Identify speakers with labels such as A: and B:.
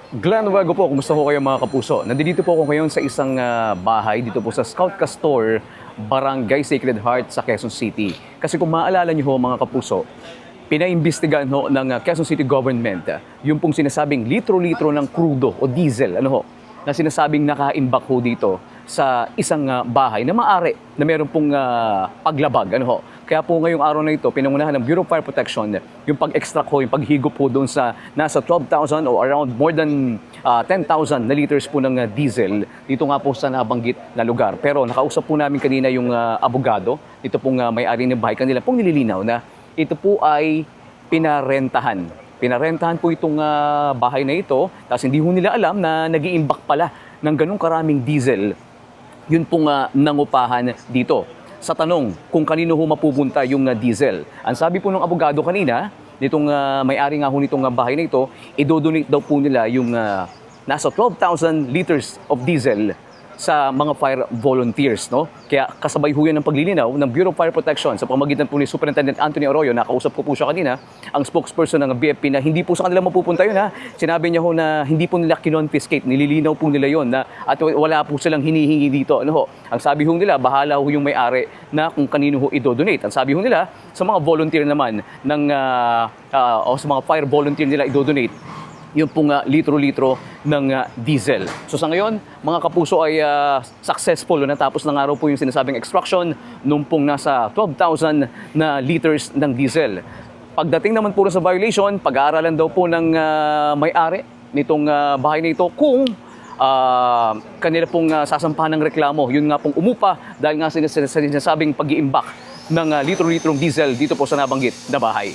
A: Glenn Nuevo po, kumusta po kayo mga kapuso? Nandito po ako ngayon sa isang bahay dito po sa Scout Castor, Barangay Sacred Heart sa Quezon City. Kasi kung maaalala niyo ho mga kapuso, pinaimbestigahan ho ng Quezon City government yung pong sinasabing litro-litro ng crudo o diesel, na sinasabing nakaimbak ho dito sa isang bahay na maaari na meron pong paglabag, Kaya po ngayong araw na ito, pinangunahan ng Bureau of Fire Protection yung pag-extract ho, yung paghigop po doon sa nasa 12,000 o around more than 10,000 na liters po ng diesel dito nga po sa nabanggit na lugar. Pero nakausap po namin kanina yung abogado, dito pong may-ari ng bahay, kanila pong nililinaw na ito po ay pinarentahan. Pinarentahan po itong bahay na ito, tapos hindi ho nila alam na nag-iimbak pala ng ganong karaming diesel. Yun pong nangupahan dito. Sa tanong kung kanino ho mapupunta yung diesel. Ang sabi po ng abogado kanina, nitong may-ari nga ho nitong bahay na ito, idodonate daw po nila yung nasa 12,000 liters of diesel sa mga fire volunteers, Kaya kasabay ho yan ng paglilinaw ng Bureau of Fire Protection sa pamamagitan po ni Superintendent Anthony Arroyo, nakausap ko po siya kanina, ang spokesperson ng BFP na hindi po sa kanila mapupunta yun, Sinabi niya ho na hindi po nila kinonfiscate, nililinaw po nila yun at wala po silang hinihingi dito, Ang sabi ho nila, bahala ho yung may-ari na kung kanino ho idodonate. Ang sabi ho nila, sa mga volunteer naman o sa mga fire volunteer nila idodonate, yung pong litro-litro ng diesel. So sa ngayon, mga kapuso ay successful. Natapos ng araw po yung sinasabing extraction nung pong nasa 12,000 na liters ng diesel. Pagdating naman po sa violation, pag-aaralan daw po ng may-ari nitong bahay na ito kung kanila pong sasampahan ng reklamo. Yun nga pong umupa dahil nga sinasabing pag-iimbak ng litro-litrong diesel dito po sa nabanggit na bahay.